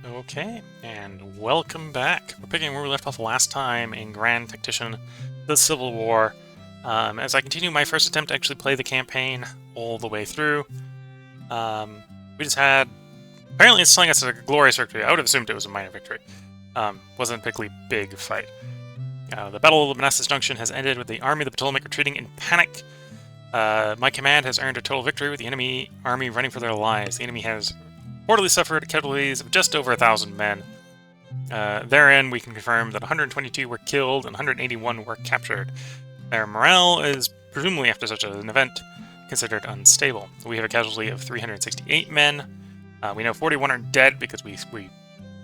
Okay, and welcome back. We're picking where we left off last time in Grand Tactician, the Civil War. As I continue my first attempt to actually play the campaign all the way through, we just had... Apparently it's telling us a glorious victory. I would have assumed it was a minor victory. Wasn't a particularly big fight. The Battle of Manassas Junction has ended with the Army of the Potomac retreating in panic. My command has earned a total victory with the enemy army running for their lives. The enemy has reportedly suffered casualties of just over 1,000 men. Therein, we can confirm that 122 were killed and 181 were captured. Their morale is, presumably after such an event, considered unstable. We have a casualty of 368 men. We know 41 are dead because we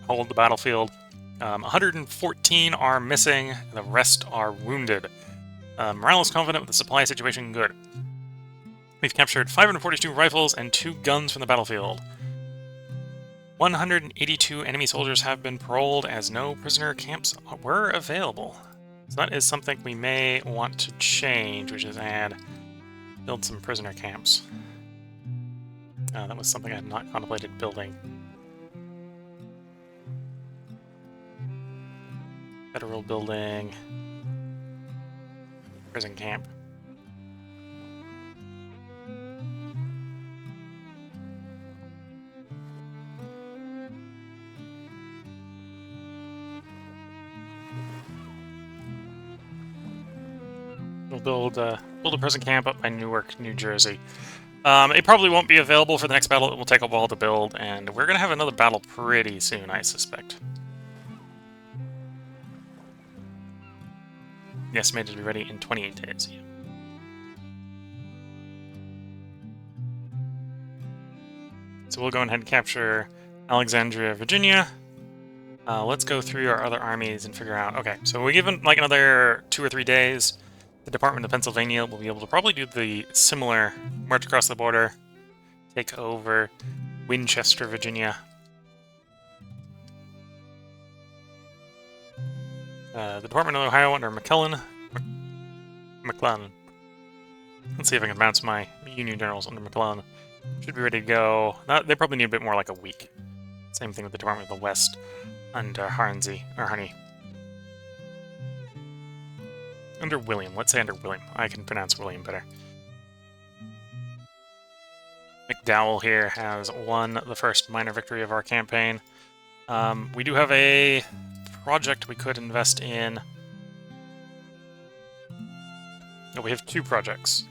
hold the battlefield. 114 are missing, and the rest are wounded. Morale is confident with the supply situation good. We've captured 542 rifles and 2 guns from the battlefield. 182 enemy soldiers have been paroled as no prisoner camps were available. So that is something we may want to change, which is build some prisoner camps. That was something I had not contemplated building. Federal building. Prison camp. We'll build a prison camp up by Newark, New Jersey. It probably won't be available for the next battle. It will take a while to build, and we're going to have another battle pretty soon, I suspect. Estimated to be ready in 28 days. Yeah. So we'll go ahead and capture Alexandria, Virginia. Let's go through our other armies and figure out... Okay, so we're given like another 2 or 3 days. The Department of Pennsylvania will be able to probably do the similar march across the border, take over Winchester, Virginia. The Department of Ohio under McClellan. Let's see if I can bounce my Union generals under McClellan. Should be ready to go. They probably need a bit more, like a week. Same thing with the Department of the West under Harney. Under William. Let's say under William. I can pronounce William better. McDowell here has won the first minor victory of our campaign. We do have a project we could invest in. No, we have 2 projects.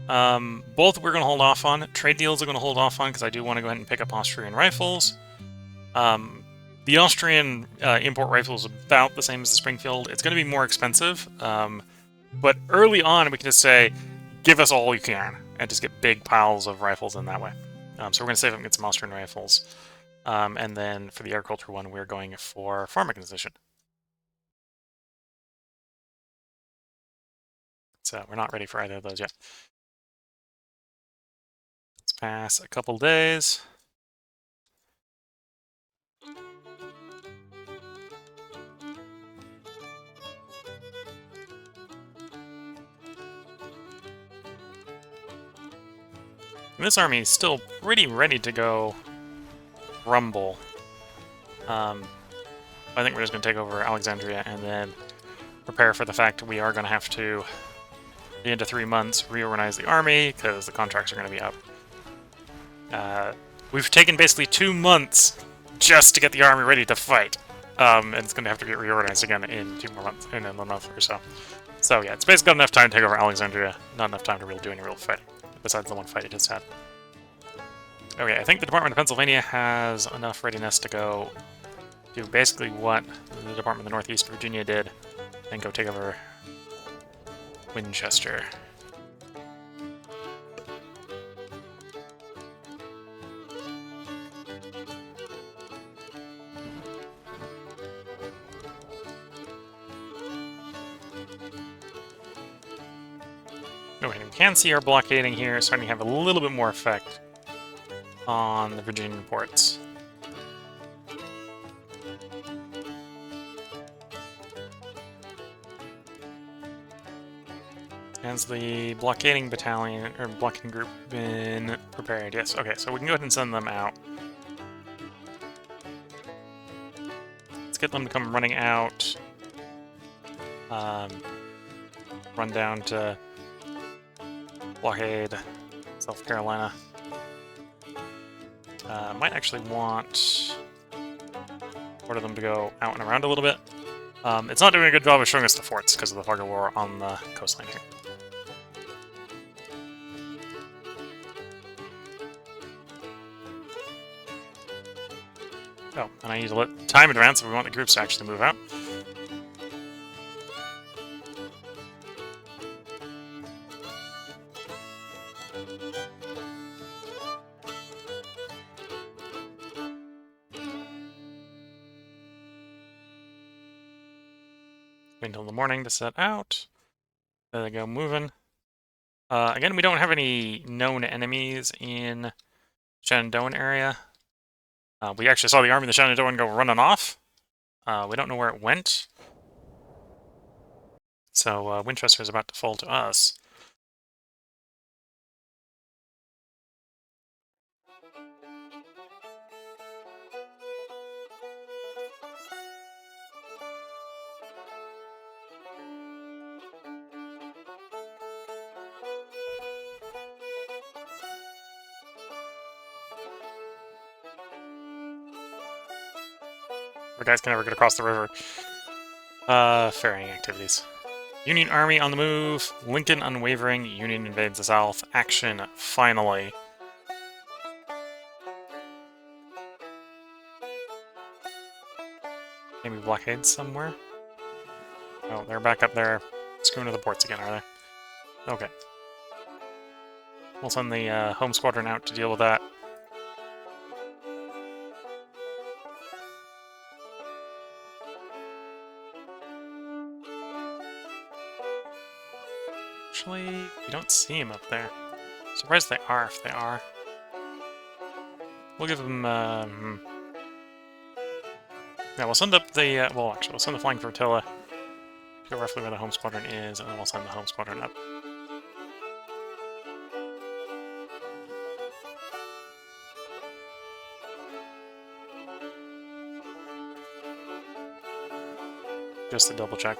Both we're going to hold off on. Trade deals are going to hold off on because I do want to go ahead and pick up Austrian rifles. The Austrian import rifle is about the same as the Springfield. It's going to be more expensive, but early on we can just say, give us all you can, and just get big piles of rifles in that way. So we're going to save up and get some Austrian rifles. And then for the agriculture one, we're going for farm mechanization. So we're not ready for either of those yet. Let's pass a couple days. This army is still pretty ready to go rumble. I think we're just going to take over Alexandria and then prepare for the fact we are going to have to, at the end of 3 months, reorganize the army because the contracts are going to be up. We've taken basically 2 months just to get the army ready to fight. And it's going to have to get reorganized again in 2 more months, in a month or so. So yeah, it's basically got enough time to take over Alexandria, not enough time to really do any real fighting, besides the one fight it just had. Okay, I think the Department of Pennsylvania has enough readiness to go do basically what the Department of the Northeast Virginia did, and go take over Winchester. Okay, we can see our blockading here starting to have a little bit more effect on the Virginian ports. Has the blockading battalion, or blockading group, been prepared? Yes, okay, so we can go ahead and send them out. get them to come running out. Run down to blockade South Carolina. Might actually want order them to go out and around a little bit. It's not doing a good job of showing us the forts because of the fog of war on the coastline here. Oh, and I need to let time advance if we want the groups to actually move out. Wait until the morning to set out. There they go, moving. Again, we don't have any known enemies in Shenandoah area. We actually saw the army of the Shenandoah go running off. We don't know where it went. So Winchester is about to fall to us. The guys can never get across the river. Ferrying activities. Union Army on the move. Lincoln unwavering. Union invades the South. Action, finally. Maybe blockades somewhere? Oh, they're back up there. Screwing to the ports again, are they? Okay. We'll send the home squadron out to deal with that. Actually, we don't see him up there. Surprised they are, if they are. We'll give them, yeah, we'll send up the, well, actually, we'll send the flying flotilla. Go roughly where the home squadron is, and then we'll send the home squadron up. Just to double check.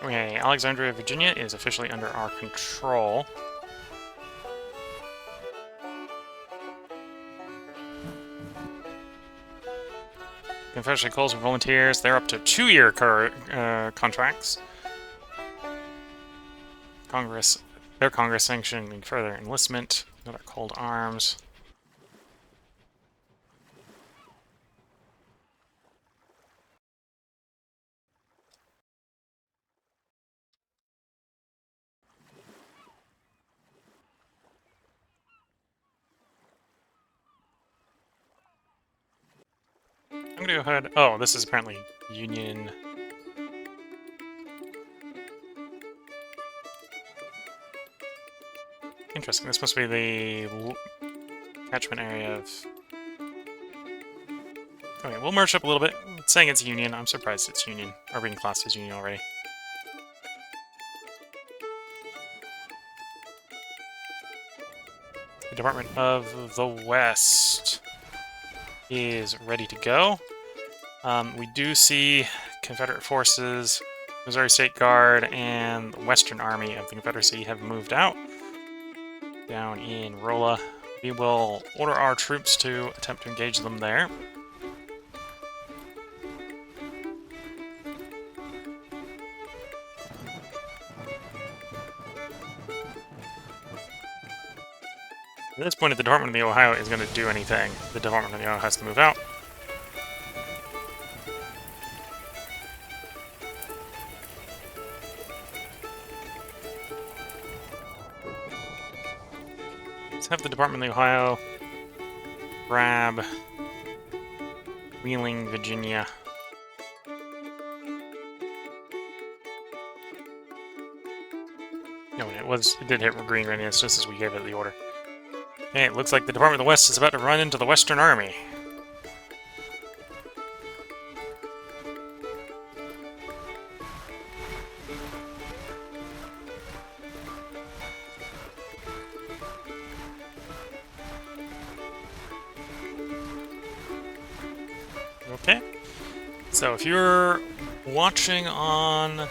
Okay, Alexandria, Virginia is officially under our control. Confederacy calls for volunteers. They're up to 2-year contracts. Their Congress sanctioning further enlistment. Another cold arms. I'm gonna go ahead. Oh, this is apparently Union. Interesting. This must be the catchment area of. Okay, we'll merge up a little bit. It's saying it's Union. I'm surprised it's Union, or being classed as Union already. The Department of the West is ready to go. We do see Confederate forces, Missouri State Guard, and the Western Army of the Confederacy have moved out down in Rolla. We will order our troops to attempt to engage them there. At this point, if the Department of the Ohio is going to do anything, the Department of the Ohio has to move out. Let's have the Department of the Ohio grab Wheeling, Virginia. No, it did hit green readiness just as we gave it the order. Okay, it looks like the Department of the West is about to run into the Western Army. So if you're watching on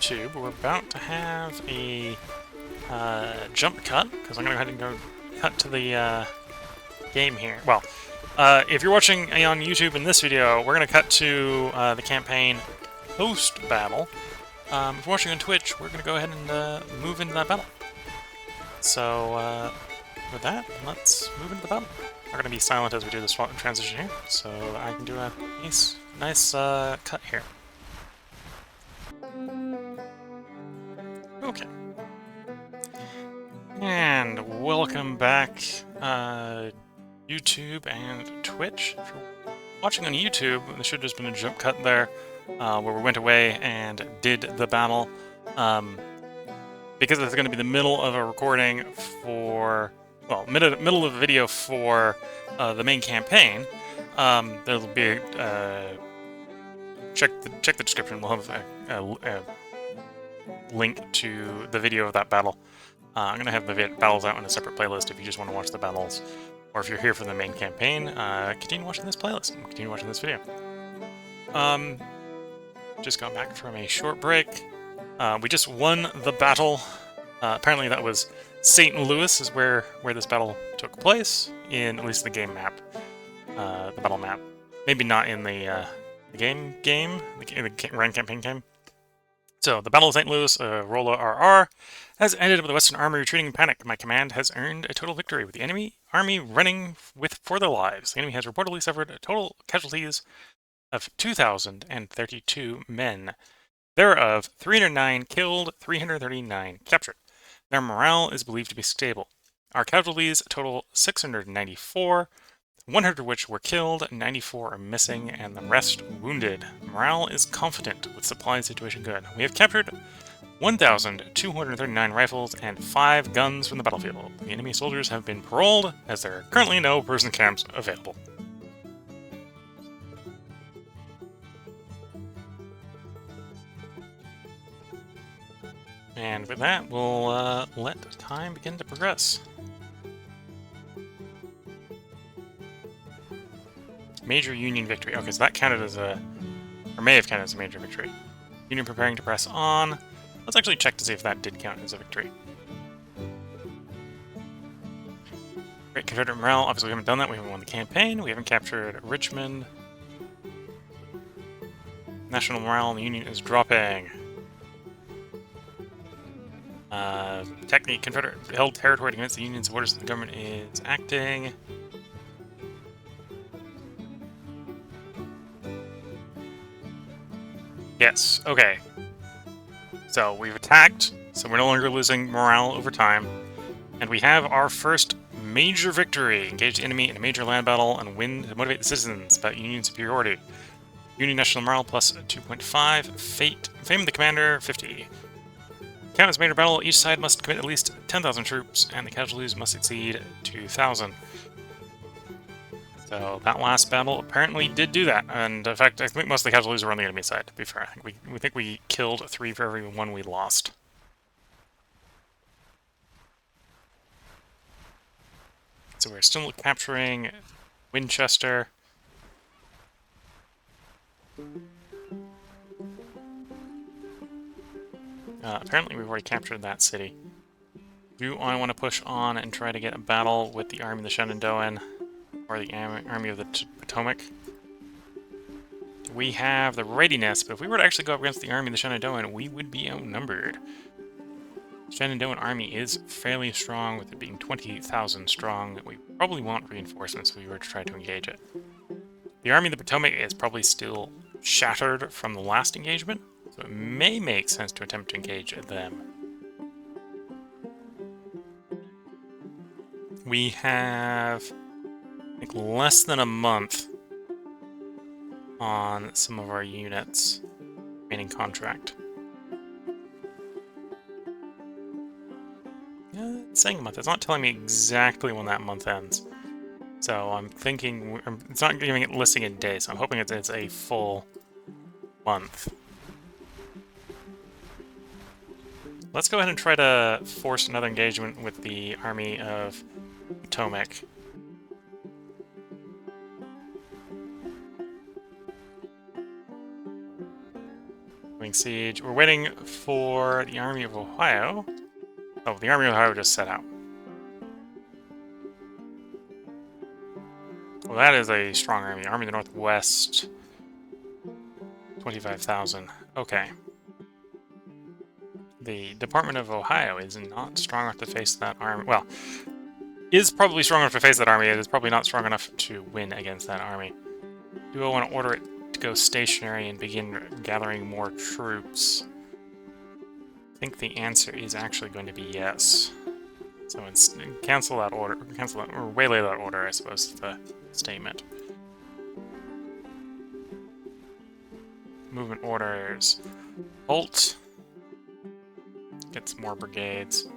YouTube, we're about to have a jump cut, because I'm going to go ahead and go cut to the game here. Well, if you're watching on YouTube in this video, we're going to cut to the campaign post-battle. If you're watching on Twitch, we're going to go ahead and move into that battle. So, with that, let's move into the battle. We're going to be silent as we do this transition here, so I can do a nice cut here. Okay. And welcome back, YouTube and Twitch. If you're watching on YouTube, there should have just been a jump cut there, where we went away and did the battle. Because it's going to be the middle of a recording for... well, middle of a video for the main campaign, there'll be check the description. We'll have a link to the video of that battle. I'm gonna have the battles out in a separate playlist if you just want to watch the battles, or if you're here for the main campaign, continue watching this playlist and continue watching this video. Just got back from a short break. We just won the battle. Apparently that was St. Louis is where this battle took place, in at least the game map, the battle map. Maybe not in the game, in the Grand Campaign game. So, the Battle of St. Louis, Rolla RR, has ended with the Western Army retreating in panic. My command has earned a total victory, with the enemy army running for their lives. The enemy has reportedly suffered total casualties of 2,032 men. Thereof, 309 killed, 339 captured. Their morale is believed to be stable. Our casualties total 694, 100 of which were killed, 94 are missing, and the rest wounded. Morale is confident, with supply situation good. We have captured 1,239 rifles and 5 guns from the battlefield. The enemy soldiers have been paroled, as there are currently no prison camps available. And with that, we'll let time begin to progress. Major Union victory. Okay, so that counted as a... or may have counted as a major victory. Union preparing to press on. Let's actually check to see if that did count as a victory. Great Confederate morale. Obviously, we haven't done that. We haven't won the campaign. We haven't captured Richmond. National morale in the Union is dropping. Technically, Confederate held territory against the Union supporters of the government is acting. Yes, okay. So, we've attacked, so we're no longer losing morale over time. And we have our first major victory. Engage the enemy in a major land battle and win to motivate the citizens about Union superiority. Union national morale plus 2.5. Fame of the commander, 50. Count as major battle, each side must commit at least 10,000 troops, and the casualties must exceed 2,000. So that last battle apparently did do that, and in fact, I think most of the casualties were on the enemy side, to be fair. I think we killed 3 for every 1 we lost. So we're still capturing Winchester. Apparently we've already captured that city. Do I want to push on and try to get a battle with the Army of the Shenandoah, or the Army of the Potomac? We have the readiness, but if we were to actually go up against the Army of the Shenandoah, we would be outnumbered. The Shenandoah army is fairly strong, with it being 20,000 strong. We probably want reinforcements if we were to try to engage it. The Army of the Potomac is probably still shattered from the last engagement, so it may make sense to attempt to engage them. We have, I think, less than a month on some of our units remaining contract. Yeah, it's saying a month. It's not telling me exactly when that month ends. So I'm thinking, it's not giving it listing in days, so I'm hoping it's a full month. Let's go ahead and try to force another engagement with the Army of Potomac. Doing siege. We're waiting for the Army of Ohio. Oh, the Army of Ohio just set out. Well, that is a strong army. Army of the Northwest. 25,000. Okay. The Department of Ohio is not strong enough to face that army. Well, is probably strong enough to face that army. It is probably not strong enough to win against that army. Do I want to order it to go stationary and begin gathering more troops? I think the answer is actually going to be yes. So cancel that order. Cancel that, or waylay that order, I suppose, is the statement. Movement orders. Halt. Get some more brigades.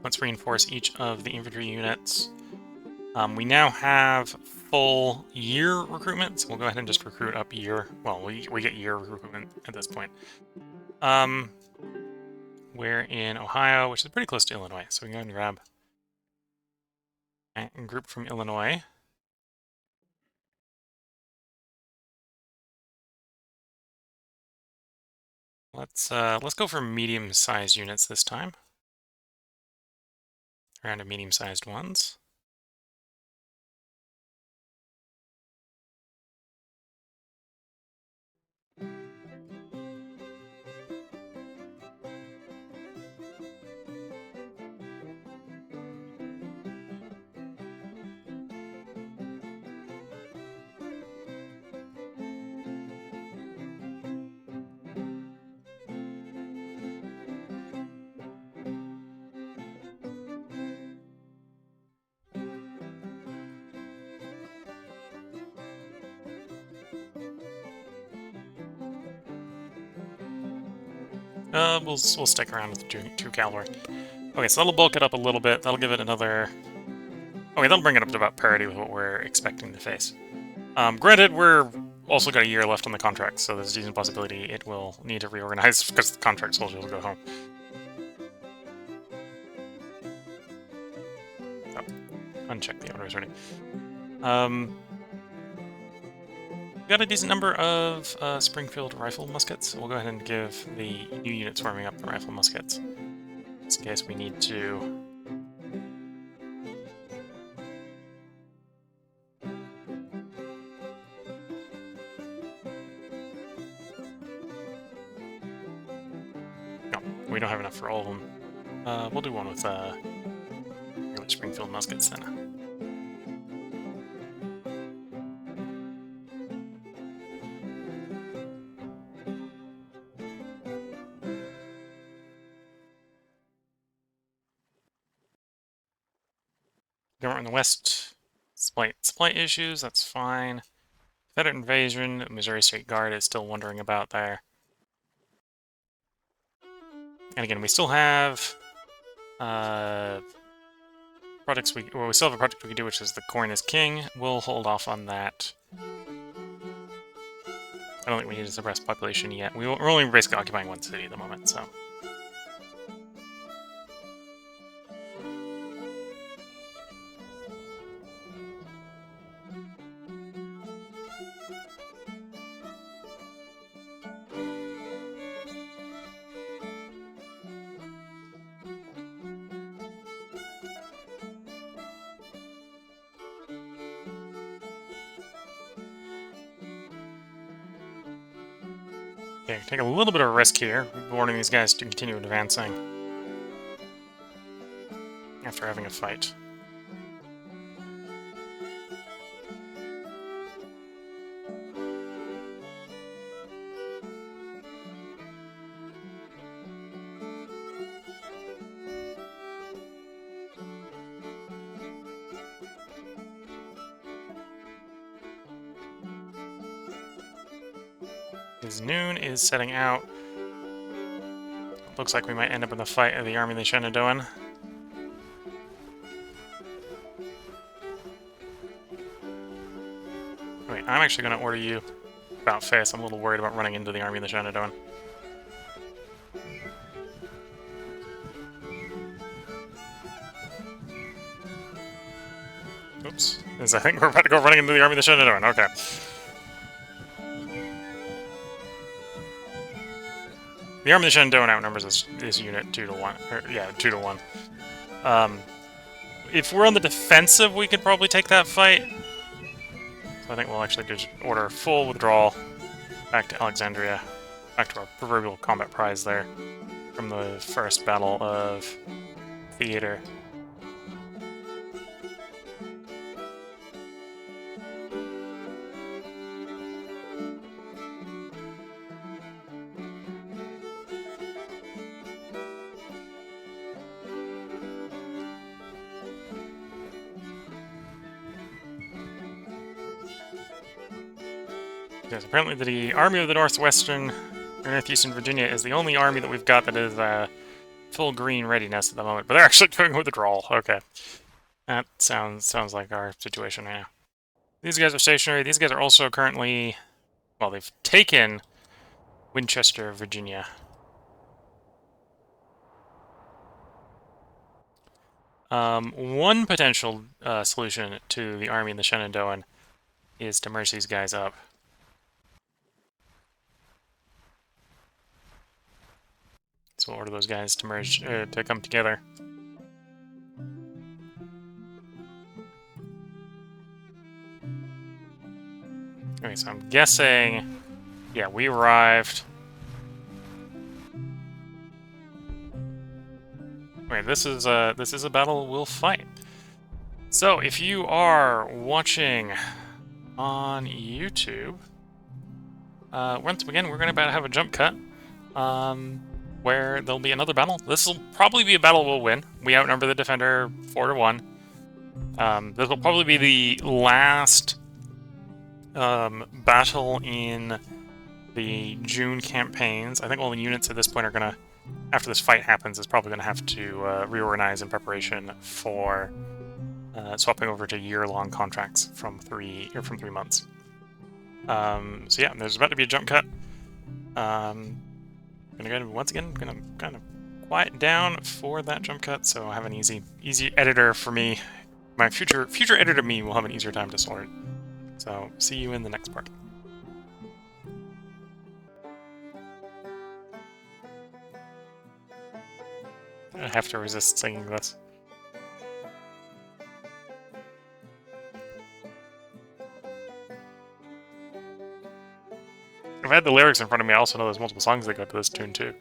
Let's reinforce each of the infantry units. We now have full year recruitment, so we'll go ahead and just recruit up year. Well, we get year recruitment at this point. We're in Ohio, which is pretty close to Illinois, so we can go ahead and grab a group from Illinois. Let's go for medium-sized units this time. Around medium-sized ones. We'll stick around with the two cavalry. Okay, so that'll bulk it up a little bit. That'll give it another... Okay, that'll bring it up to about parity with what we're expecting to face. Granted, we're also got a year left on the contract, so there's a decent possibility it will need to reorganize because the contract soldiers will go home. Oh, uncheck the orders already. Got a decent number of Springfield rifle muskets, so we'll go ahead and give the new units warming up the rifle muskets, just in case we need to. No, we don't have enough for all of them. We'll do one with regular Springfield muskets then. Government in the West, supply issues, that's fine. Confederate invasion, Missouri State Guard is still wondering about there. And again, we still have projects we still have a project we can do, which is the Corn is King. We'll hold off on that. I don't think we need to suppress population yet. We're only basically occupying one city at the moment, so. Okay, take a little bit of a risk here, warning these guys to continue advancing after having a fight. His noon is setting out. Looks like we might end up in the fight of the Army of the Shenandoah. Wait, I'm actually going to order you about face. I'm a little worried about running into the Army of the Shenandoah. Oops. I think we're about to go running into the army of the Shenandoah. Okay. The army of the Shenandoah outnumbers this unit 2 to 1. Or, yeah, 2 to 1. If we're on the defensive, we could probably take that fight. So I think we'll actually just order a full withdrawal back to Alexandria. Back to our proverbial combat prize there from the first Battle of Theater. Yes, apparently the Army of the Northwestern or Northeastern Virginia is the only army that we've got that is full green readiness at the moment, but they're actually doing withdrawal. Okay, that sounds like our situation now. These guys are stationary. These guys are also currently, well, they've taken Winchester, Virginia. One potential solution to the army in the Shenandoah is to merge these guys up. So we'll order those guys to merge, to come together. Okay, so I'm guessing, yeah, we arrived. Okay, this is a battle we'll fight. So if you are watching on YouTube, once again we're going to have a jump cut. Where there'll be another battle. This will probably be a battle we'll win. We outnumber the defender 4 to 1. This will probably be the last battle in the June campaigns. I think all the units at this point are gonna, after this fight happens, is probably gonna have to reorganize in preparation for swapping over to year-long contracts from 3 months. So yeah, there's about to be a jump cut. Once again, gonna kind of quiet down for that jump cut, so I'll have an easy editor for me. My future editor me will have an easier time to sort it. So see you in the next part. I have to resist singing this. If I had the lyrics in front of me, I also know there's multiple songs that go to this tune, too.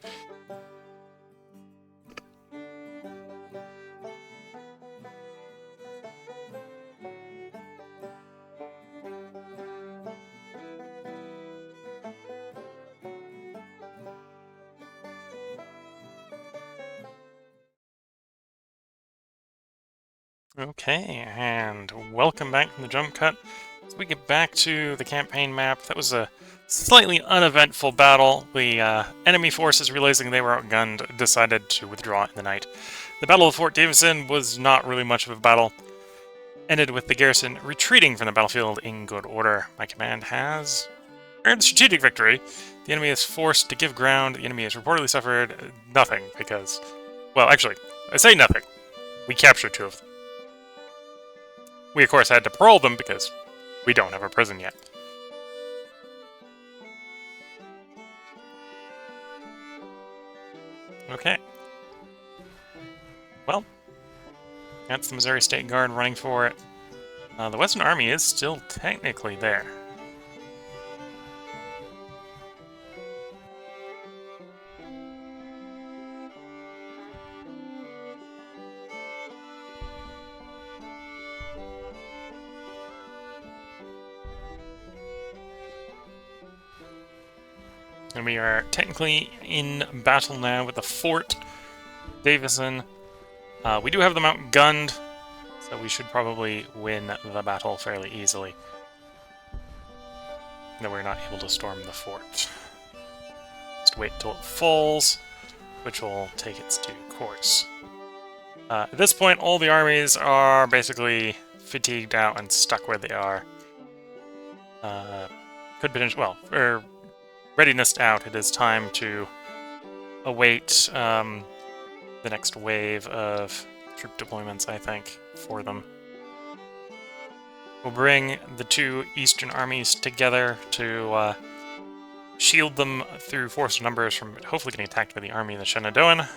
Okay, and welcome back from the jump cut. As we get back to the campaign map, that was a slightly uneventful battle. The enemy forces, realizing they were outgunned, decided to withdraw in the night. The Battle of Fort Davison was not really much of a battle. Ended with the garrison retreating from the battlefield in good order. My command has earned strategic victory. The enemy is forced to give ground. The enemy has reportedly suffered nothing because... Well, actually, I say nothing. We captured 2 of them. We, of course, had to parole them because we don't have a prison yet. Okay. Well, that's the Missouri State Guard running for it. The Western Army is still technically there. And we are technically in battle now with the Fort Davison. We do have them outgunned, so we should probably win the battle fairly easily. Though we're not able to storm the fort. Just wait till it falls, which will take its due course. At this point, all the armies are basically fatigued out and stuck where they are. Could potentially, well, for readiness out, it is time to await the next wave of troop deployments, I think, for them. We'll bring the two eastern armies together to shield them through force numbers from hopefully getting attacked by the army of the Shenandoah.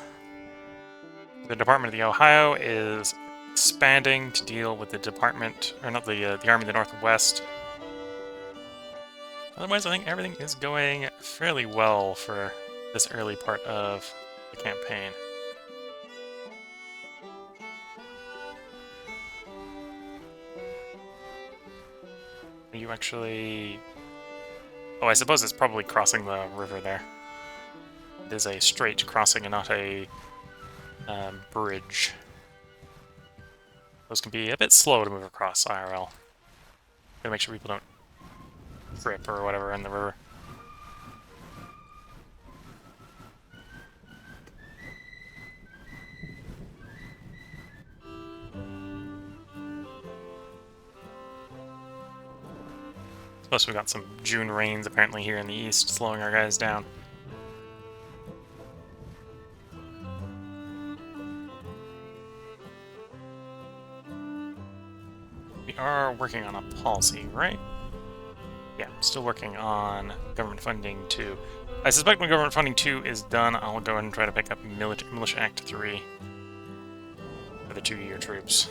The Department of the Ohio is expanding to deal with the department, or not the Army of the Northwest. Otherwise, I think everything is going fairly well for this early part of the campaign. Are you actually... Oh, I suppose it's probably crossing the river there. It is a straight crossing and not a bridge. Those can be a bit slow to move across IRL. Gotta make sure people don't trip or whatever in the river. Plus we got some June rains apparently here in the east, slowing our guys down. We are working on a policy, right? Yeah, still working on government funding 2. I suspect when government funding 2 is done, I'll go ahead and try to pick up Militia Act 3 for the 2-year troops.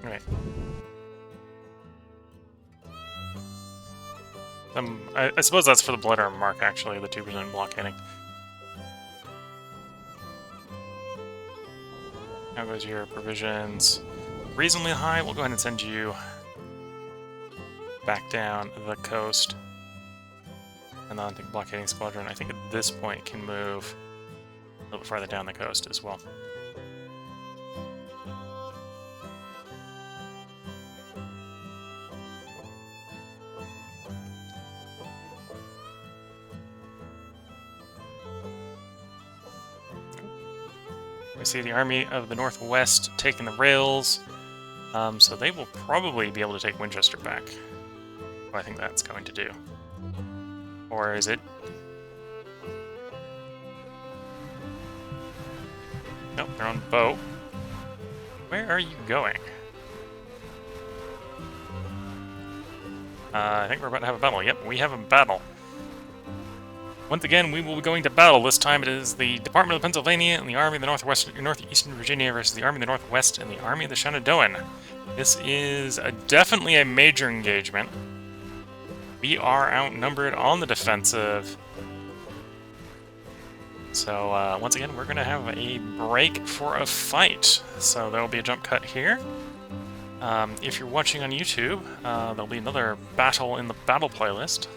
Alright. I suppose that's for the Blood Arm mark, actually, the 2% blockading. How goes your provisions? Reasonably high. We'll go ahead and send you back down the coast. And then I think blockading squadron, I think at this point can move a little bit farther down the coast as well. We see the Army of the Northwest taking the rails, so they will probably be able to take Winchester back. I think that's going to do. Or is it? Nope, they're on boat. Where are you going? I think we're about to have a battle. Yep, we have a battle. Once again, we will be going to battle. This time it is the Department of Pennsylvania and the Army of the Northeastern Virginia versus the Army of the Northwest and the Army of the Shenandoah. This is definitely a major engagement. We are outnumbered on the defensive. So, once again, we're going to have a break for a fight. So there will be a jump cut here. If you're watching on YouTube, there'll be another battle in the battle playlist.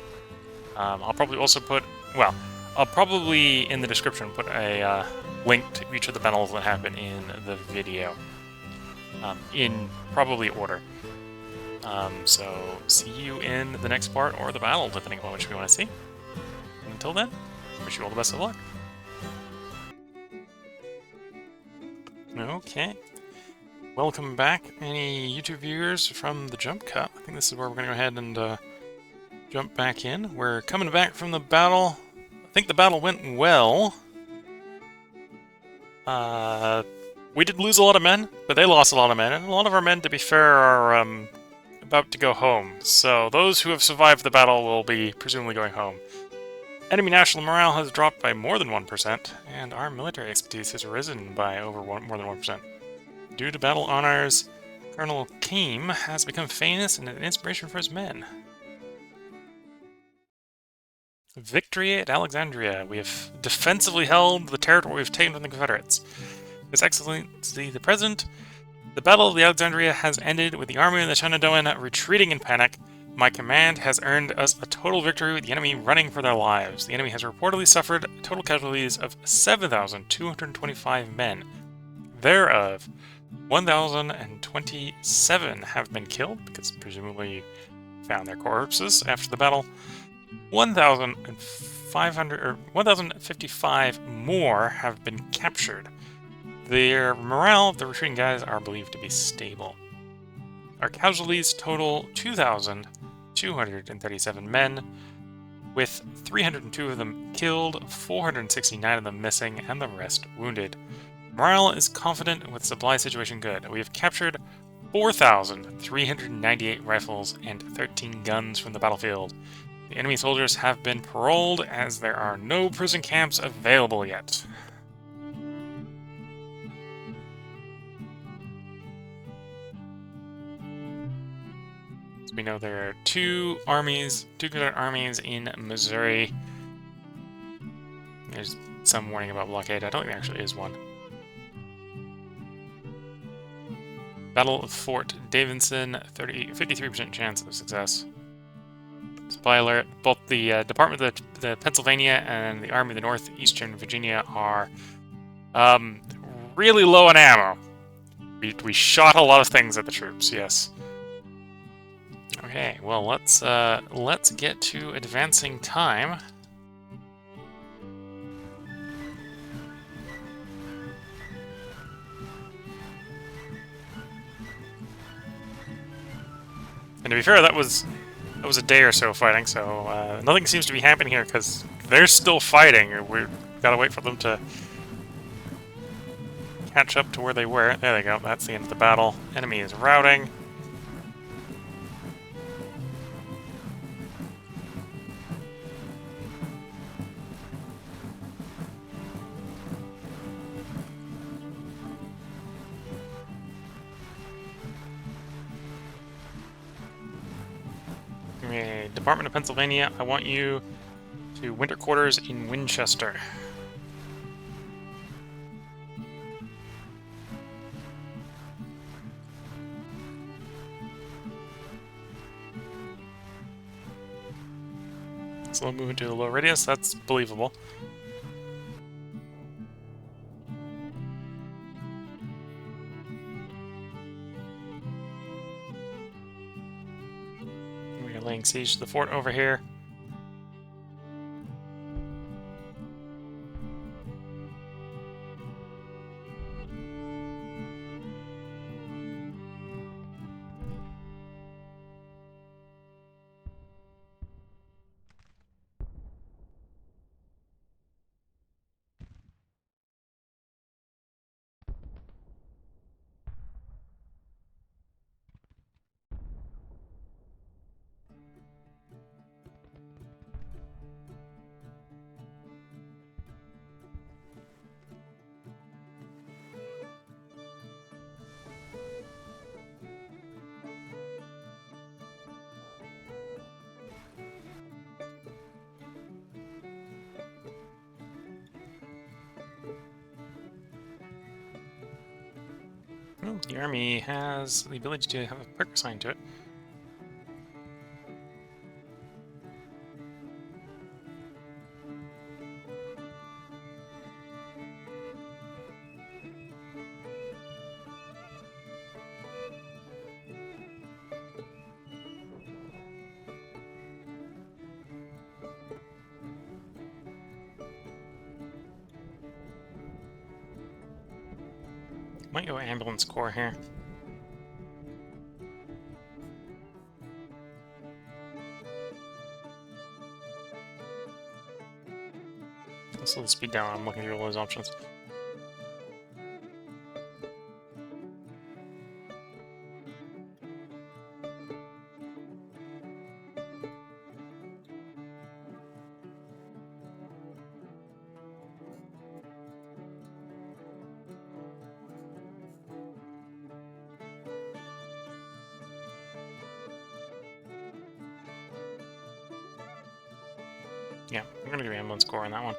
I'll probably also put... Well, I'll probably, in the description, put a link to each of the battles that happen in the video. In probably order. So, see you in the next part, or the battle, depending on which we want to see. And until then, wish you all the best of luck. Okay. Welcome back, any YouTube viewers from the jump cut. I think this is where we're going to go ahead and jump back in. We're coming back from the battle. I think the battle went well. We did lose a lot of men, but they lost a lot of men, and a lot of our men, to be fair, are about to go home. So those who have survived the battle will be presumably going home. Enemy national morale has dropped by more than 1%, and our military expertise has risen by more than 1%. Due to battle honors, Colonel Keem has become famous and an inspiration for his men. Victory at Alexandria. We have defensively held the territory we've taken from the Confederates. His Excellency the President, the Battle of the Alexandria has ended with the Army of the Shenandoah retreating in panic. My command has earned us a total victory with the enemy running for their lives. The enemy has reportedly suffered total casualties of 7,225 men. Thereof, 1,027 have been killed, because presumably you found their corpses after the battle. 1,055 more have been captured. Their morale of the retreating guys are believed to be stable. Our casualties total 2,000, 237 men, with 302 of them killed, 469 of them missing, and the rest wounded. Morale is confident with supply situation good. We have captured 4,398 rifles and 13 guns from the battlefield. The enemy soldiers have been paroled as there are no prison camps available yet. So we know there are two Confederate armies in Missouri. There's some warning about blockade. I don't think there actually is one. Battle of Fort Davidson, 53% chance of success. Supply alert. Both the Department of the Pennsylvania and the Army of the Northeastern Virginia are really low on ammo. We shot a lot of things at the troops, yes. Okay, well let's get to advancing time. And to be fair, that was a day or so fighting, so nothing seems to be happening here because they're still fighting. We've got to wait for them to catch up to where they were. There they go. That's the end of the battle. Enemy is routing. Okay, Department of Pennsylvania, I want you to winter quarters in Winchester. Slow movement to the low radius, that's believable. We are laying siege to the fort over here. Well, the army has the ability to have a perk assigned to it. Might go ambulance corps here. Let's slow the speed down. I'm looking through all those options. Yeah, I'm gonna do ambulance corps on that one.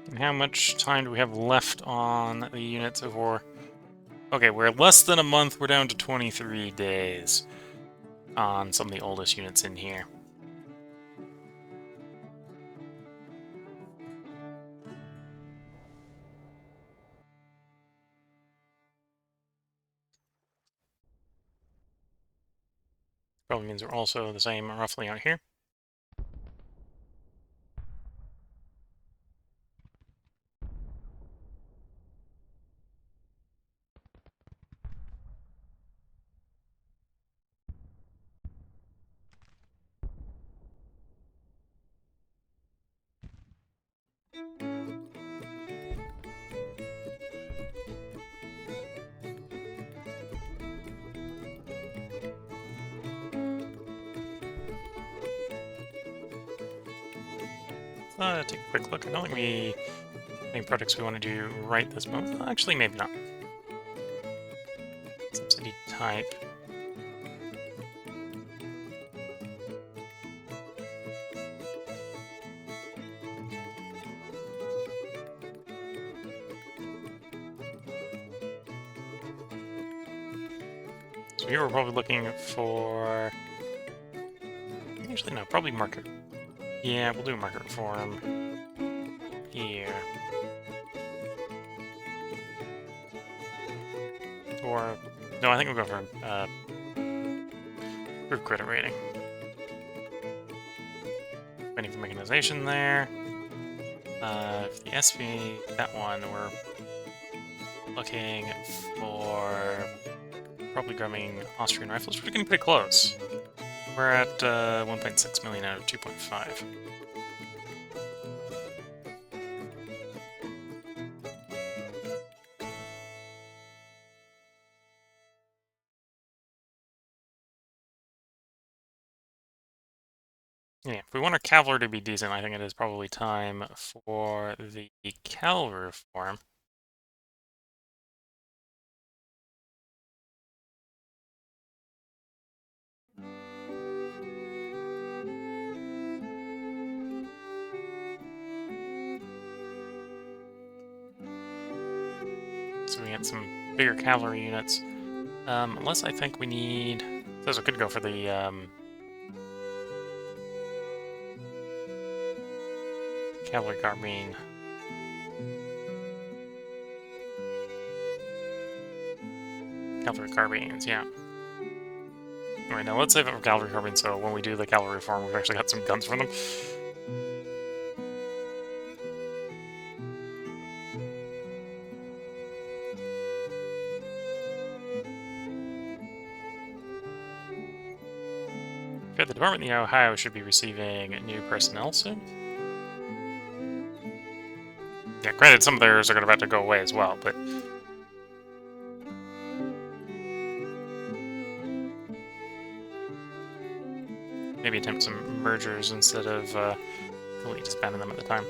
And how much time do we have left on the units before? Okay, we're less than a month. We're down to 23 days on some of the oldest units in here. Probably means we're also the same roughly out here. take a quick look. I don't think we any projects we want to do right this moment. Actually, maybe not. Subsidy type. So here we're probably looking for... Actually, no, probably market. Yeah, we'll do market reform here. Or... No, I think we'll go for group credit rating. Waiting for mechanization there. For the SV, that one, we're looking for probably grabbing Austrian rifles. We're getting pretty close. We're at 1.6 million out of 2.5. Yeah, if we want our cavalry to be decent, I think it is probably time for the cavalry reform. So we get some bigger cavalry units. Unless I think we need... Those could go for the cavalry carbine. Cavalry carbines, yeah. Alright, now let's save it for cavalry carbines, so when we do the cavalry reform, we've actually got some guns for them. Okay, the Department in Ohio should be receiving new personnel soon. Yeah, granted, some of theirs are about to go away as well, but... Maybe attempt some mergers instead of completely disbanding them at the time.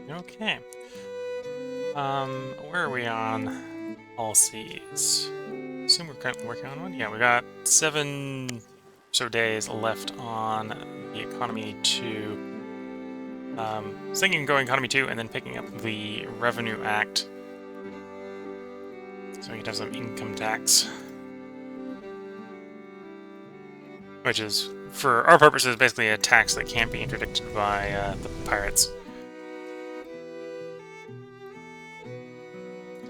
Okay. Where are we on policies? I assume we're currently working on one? Yeah, we got 7 or so days left on the Economy 2. Thinking going Economy 2 and then picking up the Revenue Act. So we could have some income tax. Which is, for our purposes, basically a tax that can't be interdicted by the pirates.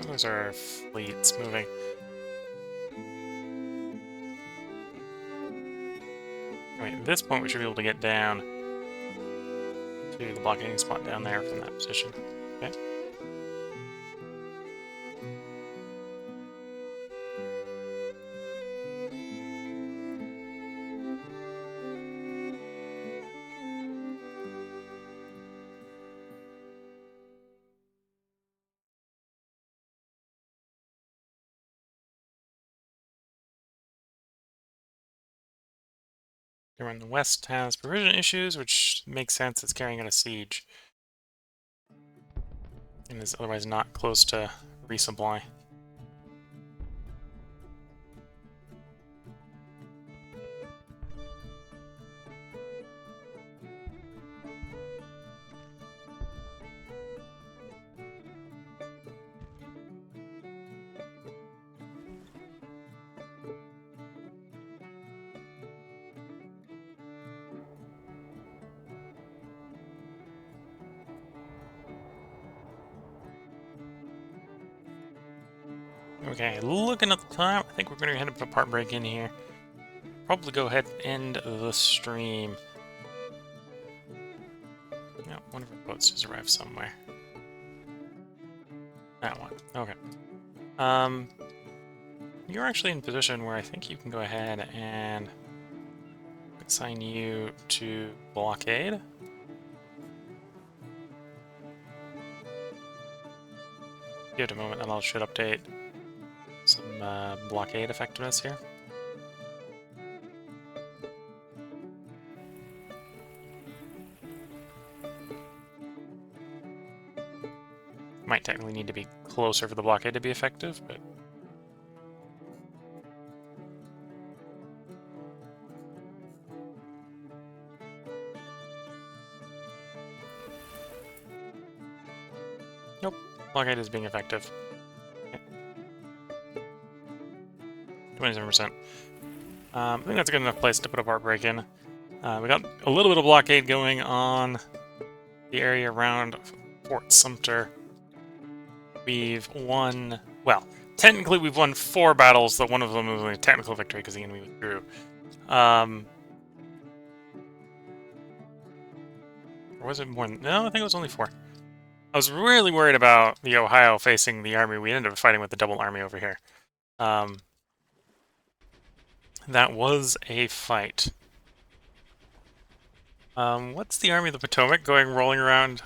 Those are fleets moving. Wait, at this point we should be able to get down to the blockading spot down there from that position. Okay. Everyone in the west has provision issues, which makes sense. It's carrying out a siege. And is otherwise not close to resupply. Okay, looking at the time, I think we're going to head up a part break in here. Probably go ahead and end the stream. No, one of our boats just arrived somewhere. That one. Okay. you're actually in a position where I think you can go ahead and assign you to blockade. Give it a moment and I should update some blockade effectiveness here. Might technically need to be closer for the blockade to be effective, but... Nope, blockade is being effective. Okay. 27%. I think that's a good enough place to put a part break in. We got a little bit of blockade going on the area around Fort Sumter. We've won, well, technically we've won 4 battles, though one of them was only a technical victory because the enemy withdrew. Or was it more than, no, I think it was only 4. I was really worried about the Ohio facing the army. We ended up fighting with the double army over here. That was a fight. What's the Army of the Potomac rolling around?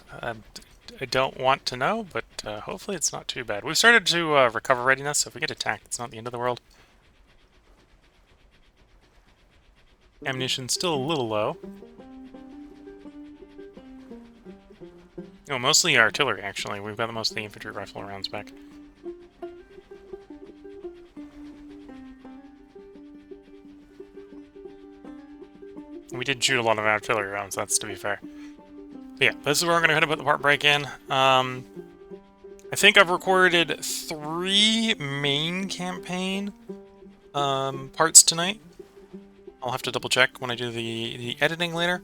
I don't want to know, but hopefully it's not too bad. We've started to recover readiness, so if we get attacked, it's not the end of the world. Ammunition's still a little low. No, mostly artillery, actually. We've got most of the infantry rifle rounds back. We did shoot a lot of artillery rounds, that's to be fair. But yeah, this is where we're going to put the part break in. I think I've recorded 3 main campaign parts tonight. I'll have to double check when I do the editing later.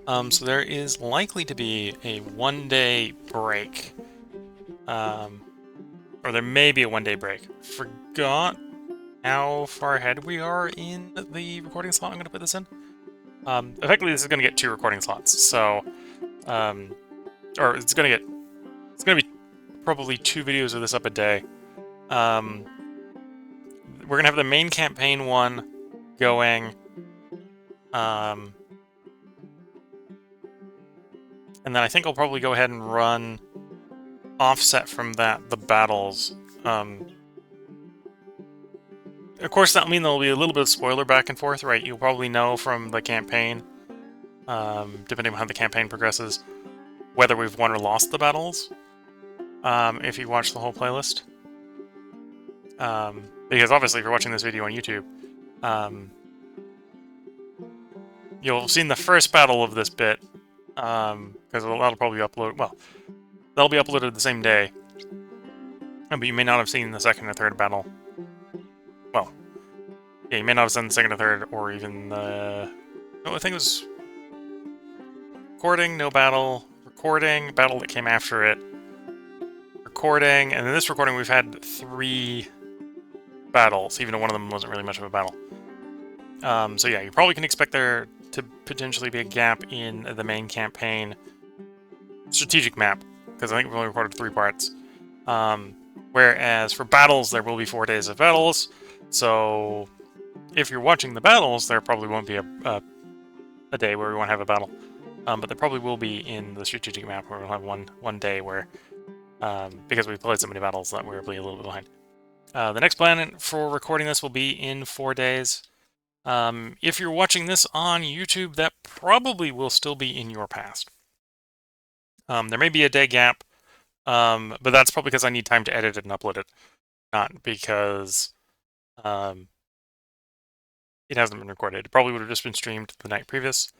So there is likely to be a 1-day break. Or there may be a 1-day break. Forgot how far ahead we are in the recording slot I'm going to put this in. Effectively, this is going to get 2 recording slots, so, or it's going to be probably 2 videos of this up a day. We're going to have the main campaign one going, and then I think I'll probably go ahead and run offset from that, the battles. Of course, that'll mean there'll be a little bit of spoiler back and forth, right? You'll probably know from the campaign, depending on how the campaign progresses, whether we've won or lost the battles, if you watch the whole playlist. Because obviously, if you're watching this video on YouTube, you'll have seen the first battle of this bit, because that'll probably be uploaded, well, that'll be uploaded the same day, but you may not have seen the second or third battle. Well, yeah, you may not have seen the second or third, or even the... No, I think it was... Recording, no battle. Recording, battle that came after it. Recording, and in this recording we've had 3 battles, even though one of them wasn't really much of a battle. So yeah, you probably can expect there to potentially be a gap in the main campaign strategic map, because I think we've only recorded 3 parts. Whereas for battles, there will be 4 days of battles. So, if you're watching the battles, there probably won't be a day where we won't have a battle. But there probably will be in the strategic map where we'll have one day where, because we've played so many battles that we're a little bit behind. The next plan for recording this will be in 4 days. If you're watching this on YouTube, that probably will still be in your past. There may be a day gap, but that's probably because I need time to edit it and upload it, not because... it hasn't been recorded. It probably would have just been streamed the night previous.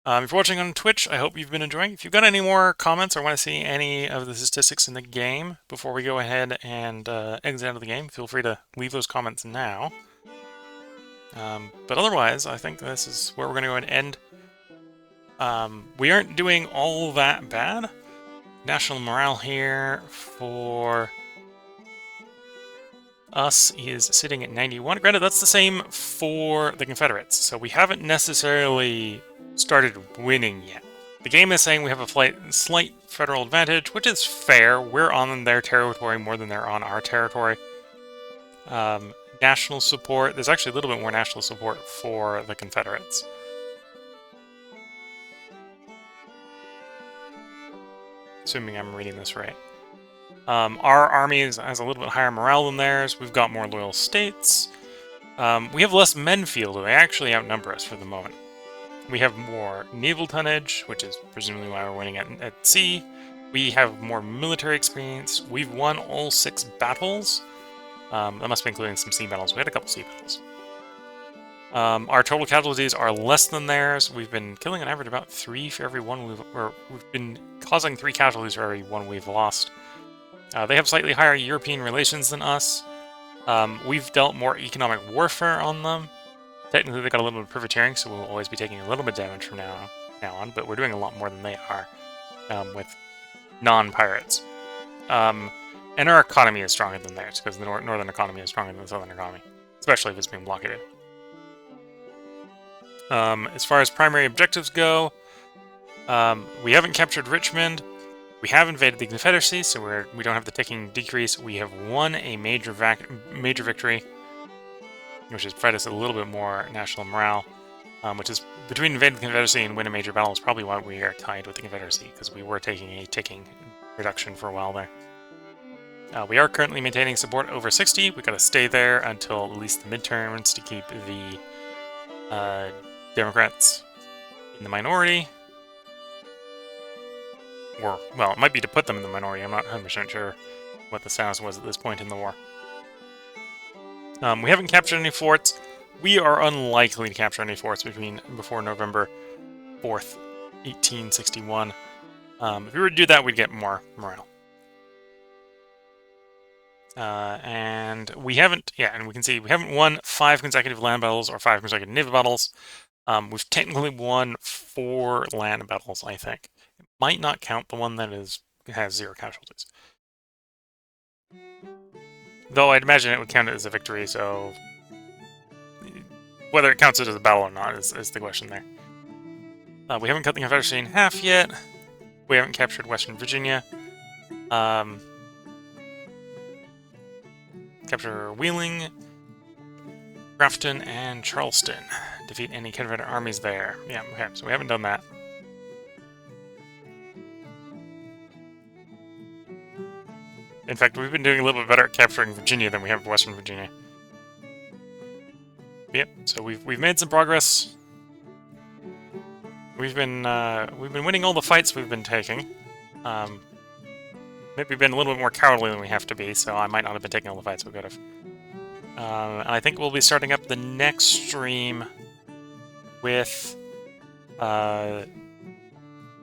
If you're watching on Twitch, I hope you've been enjoying. If you've got any more comments or want to see any of the statistics in the game before we go ahead and exit out of the game, feel free to leave those comments now. But otherwise, I think this is where we're going to go and end. We aren't doing all that bad. National morale here for... us is sitting at 91. Granted, that's the same for the Confederates, so we haven't necessarily started winning yet. The game is saying we have a slight federal advantage, which is fair. We're on their territory more than they're on our territory. national support. There's actually a little bit more national support for the Confederates. Assuming I'm reading this right. Our army has a little bit higher morale than theirs. We've got more loyal states. We have less men fielded. They actually outnumber us for the moment. We have more naval tonnage, which is presumably why we're winning at sea. We have more military experience. We've won all 6 battles. That must be including some sea battles. We had a couple sea battles. Our total casualties are less than theirs. We've been killing on average about 3 for every one we've been causing 3 casualties for every one we've lost. They have slightly higher European relations than us. We've dealt more economic warfare on them. Technically, they got a little bit of privateering, so we'll always be taking a little bit of damage from now on, but we're doing a lot more than they are with non-pirates. And our economy is stronger than theirs, because the northern economy is stronger than the southern economy, especially if it's being blockaded. As far as primary objectives go, we haven't captured Richmond. We have invaded the Confederacy, so we don't have the ticking decrease. We have won a major victory, which has provided us a little bit more national morale, which is between invading the Confederacy and win a major battle is probably why we are tied with the Confederacy, because we were taking a ticking reduction for a while there. We are currently maintaining support over 60. We've got to stay there until at least the midterms to keep the Democrats in the minority. Or, well, it might be to put them in the minority. I'm not 100% sure what the status was at this point in the war. We haven't captured any forts. We are unlikely to capture any forts before November 4th, 1861. If we were to do that, we'd get more morale. And we haven't, and we can see we haven't won 5 consecutive land battles or 5 consecutive naval battles. We've technically won 4 land battles, I think. It might not count the one that has 0 casualties. Though I'd imagine it would count it as a victory, so whether it counts it as a battle or not is the question there. We haven't cut the Confederacy in half yet. We haven't captured Western Virginia. Capture Wheeling, Grafton, and Charleston. Defeat any Confederate armies there. Yeah, okay, so we haven't done that. In fact, we've been doing a little bit better at capturing Virginia than we have Western Virginia. Yep, so we've made some progress. We've been winning all the fights we've been taking. Maybe been a little bit more cowardly than we have to be, so I might not have been taking all the fights we could have. And I think we'll be starting up the next stream with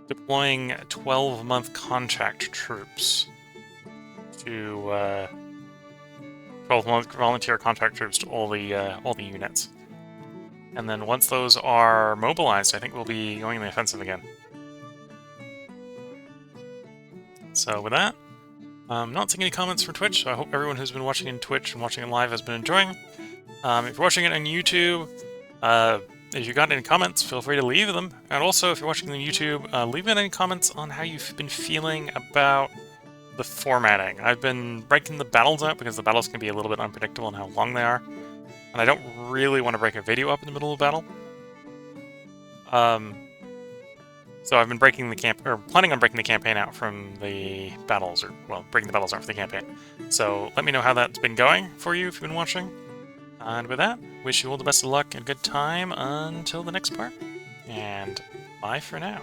deploying 12-month contract troops to 12-month volunteer contract troops to all the units. And then once those are mobilized, I think we'll be going in the offensive again. So with that, I'm not seeing any comments from Twitch, so I hope everyone who's been watching in Twitch and watching it live has been enjoying. If you're watching it on YouTube, if you got any comments, feel free to leave them. And also, if you're watching on YouTube, leave in any comments on how you've been feeling about the formatting. I've been breaking the battles up because the battles can be a little bit unpredictable in how long they are. And I don't really want to break a video up in the middle of a battle. So I've been planning on breaking the campaign out from the battles, breaking the battles out for the campaign. So let me know how that's been going for you if you've been watching. And with that, wish you all the best of luck and good time until the next part. And bye for now.